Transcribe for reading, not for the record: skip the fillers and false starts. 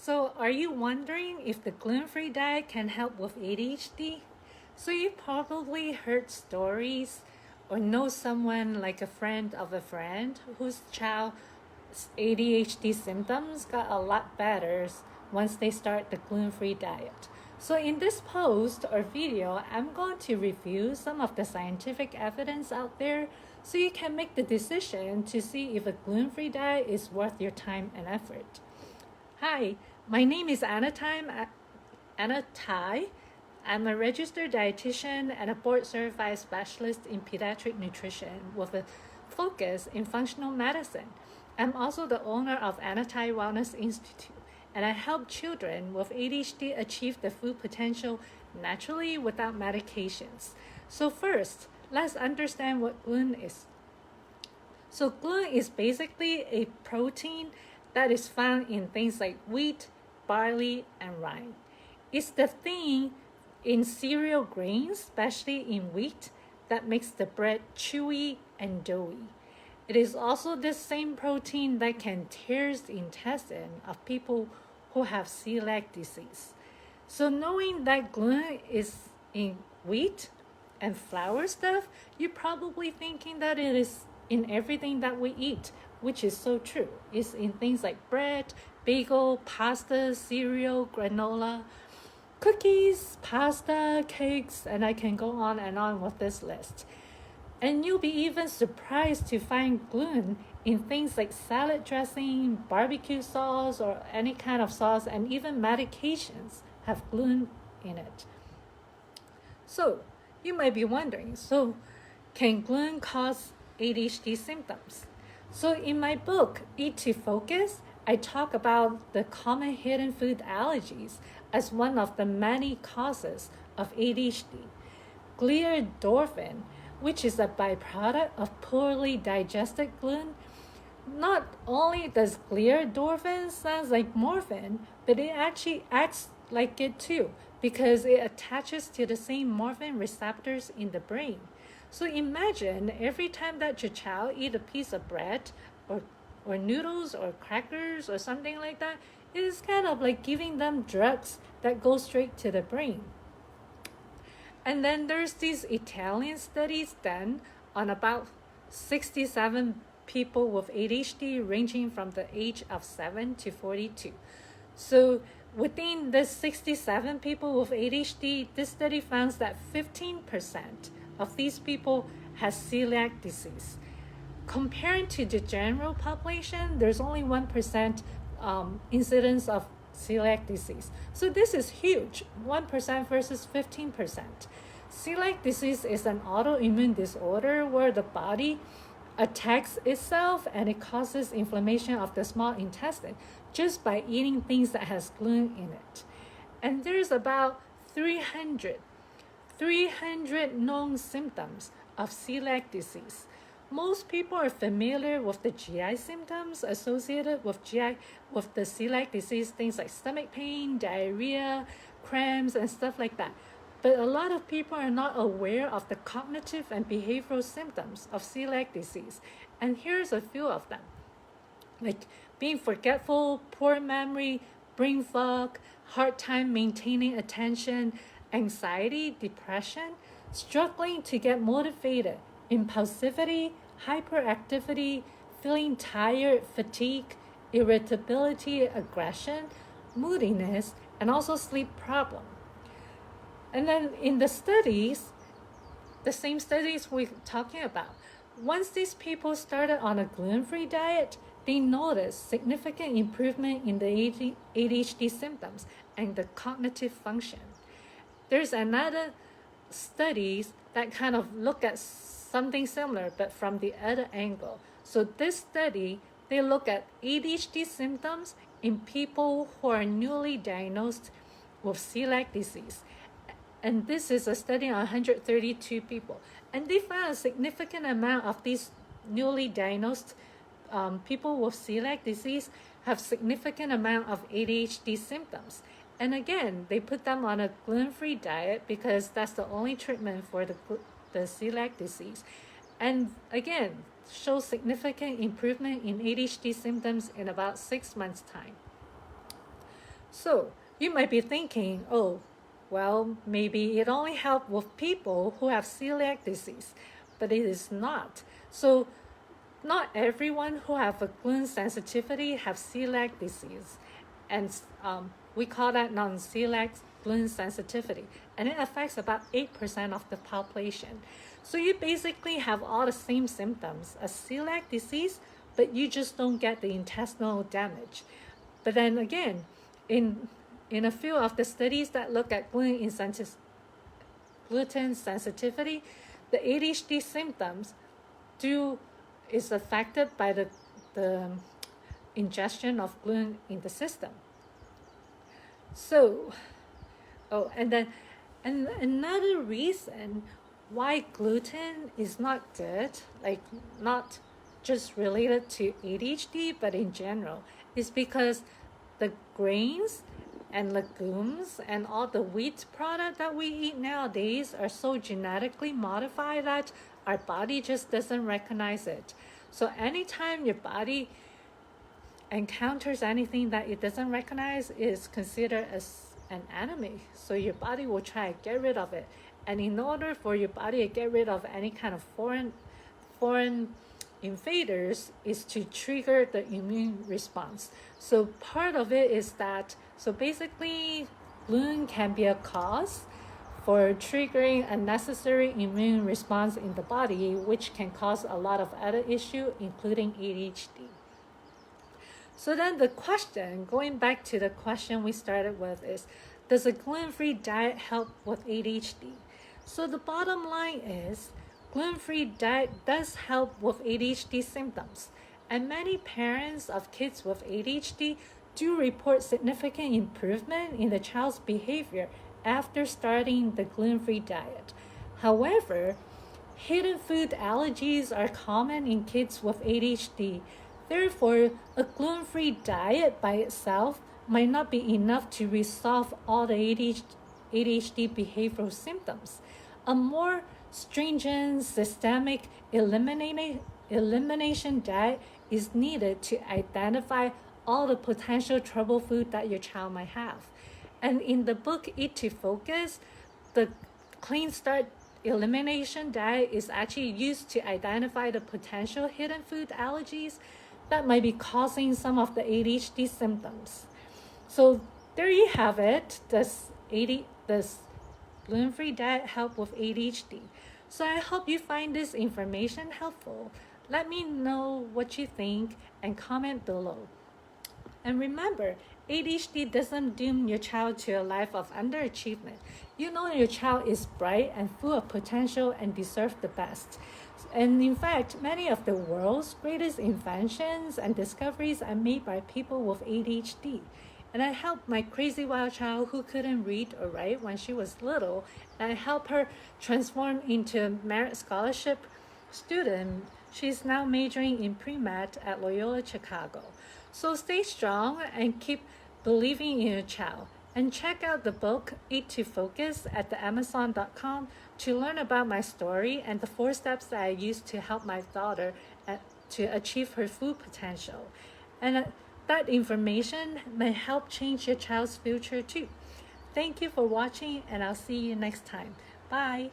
So, are you wondering if the gluten-free diet can help with ADHD? So, you probably heard stories or know someone like a friend of a friend whose child's ADHD symptoms got a lot better once they start the gluten-free diet. So, in this post or video, I'm going to review some of the scientific evidence out there so you can make the decision to see if a gluten-free diet is worth your time and effort. Hi, my name is Anna Tai. I'm a registered dietitian and a board-certified specialist in pediatric nutrition with a focus in functional medicine. I'm also the owner of Anna Tai Wellness Institute, and I help children with ADHD achieve their full potential naturally without medications. So first, let's understand what gluten is. So gluten is basically a protein that is found in things like wheat, barley, and rye. It's the thing in cereal grains, especially in wheat, that makes the bread chewy and doughy. It is also the same protein that can tear the intestine of people who have celiac disease. So knowing that gluten is in wheat and flour stuff, you're probably thinking that it is in everything that we eat, which is so true. It's in things like bread, bagel, pasta, cereal, granola, cookies, pasta, cakes, and I can go on and on with this list. And you'll be even surprised to find gluten in things like salad dressing, barbecue sauce, or any kind of sauce, and even medications have gluten in it. So, you might be wondering, can gluten cause ADHD symptoms? So in my book, Eat to Focus, I talk about the common hidden food allergies as one of the many causes of ADHD. Gluten, which is a byproduct of poorly digested gluten. Not only does gluten sound like morphine, but it actually acts like it too, because it attaches to the same morphine receptors in the brain. So imagine every time that your child eat a piece of bread or noodles or crackers or something like that, it is kind of like giving them drugs that go straight to the brain. And then there's these Italian studies done on about 67 people with ADHD ranging from the age of 7 to 42. So within the 67 people with ADHD, this study found that 15% of these people has celiac disease. Comparing to the general population, there's only 1% incidence of celiac disease. So this is huge, 1% versus 15%. Celiac disease is an autoimmune disorder where the body attacks itself and it causes inflammation of the small intestine just by eating things that has gluten in it. And there's about 300 known symptoms of celiac disease. Most people are familiar with the GI symptoms associated with the celiac disease, things like stomach pain, diarrhea, cramps, and stuff like that. But a lot of people are not aware of the cognitive and behavioral symptoms of celiac disease. And here's a few of them, like being forgetful, poor memory, brain fog, hard time maintaining attention, anxiety, depression, struggling to get motivated, impulsivity, hyperactivity, feeling tired, fatigue, irritability, aggression, moodiness, and also sleep problem. And then in the studies, the same studies we're talking about, once these people started on a gluten-free diet, they noticed significant improvement in the ADHD symptoms and the cognitive function. There's another studies that kind of look at something similar, but from the other angle. So this study, they look at ADHD symptoms in people who are newly diagnosed with celiac disease. And this is a study on 132 people. And they found a significant amount of these newly diagnosed people with celiac disease have significant amount of ADHD symptoms. And again, they put them on a gluten-free diet because that's the only treatment for the celiac disease. And again, show significant improvement in ADHD symptoms in about 6 months' time. So you might be thinking, oh, well, maybe it only helps with people who have celiac disease, but it is not. So not everyone who have a gluten sensitivity have celiac disease, and we call that non-celiac gluten sensitivity, and it affects about 8% of the population. So you basically have all the same symptoms as celiac disease, but you just don't get the intestinal damage. But then again, in a few of the studies that look at gluten sensitivity, the ADHD symptoms is affected by the ingestion of gluten in the system. So, and another reason why gluten is not good, like not just related to ADHD, but in general, is because the grains and legumes and all the wheat product that we eat nowadays are so genetically modified that our body just doesn't recognize it. So anytime your body encounters anything that it doesn't recognize, is considered as an enemy. So your body will try to get rid of it. And in order for your body to get rid of any kind of foreign invaders, is to trigger the immune response. So part of it is that, so basically gluten can be a cause for triggering unnecessary immune response in the body, which can cause a lot of other issues, including ADHD. So then the question, going back to the question we started with, is, does a gluten-free diet help with ADHD? So the bottom line is, gluten-free diet does help with ADHD symptoms, and many parents of kids with ADHD do report significant improvement in the child's behavior after starting the gluten-free diet. However, hidden food allergies are common in kids with ADHD. Therefore, a gluten-free diet by itself might not be enough to resolve all the ADHD behavioral symptoms. A more stringent systemic elimination diet is needed to identify all the potential trouble food that your child might have. And in the book Eat to Focus, the Clean Start elimination diet is actually used to identify the potential hidden food allergies that might be causing some of the ADHD symptoms. So there you have it. Does gluten-free diet help with ADHD? So I hope you find this information helpful. Let me know what you think and comment below. And remember, ADHD doesn't doom your child to a life of underachievement. You know your child is bright and full of potential and deserves the best. And in fact, many of the world's greatest inventions and discoveries are made by people with ADHD. And I helped my crazy wild child who couldn't read or write when she was little, and I helped her transform into a merit scholarship student. She's now majoring in premed at Loyola Chicago. So stay strong and keep believing in your child. And check out the book Eat to Focus at the Amazon.com to learn about my story and the 4 steps that I used to help my daughter to achieve her full potential. And that information may help change your child's future too. Thank you for watching, and I'll see you next time. Bye.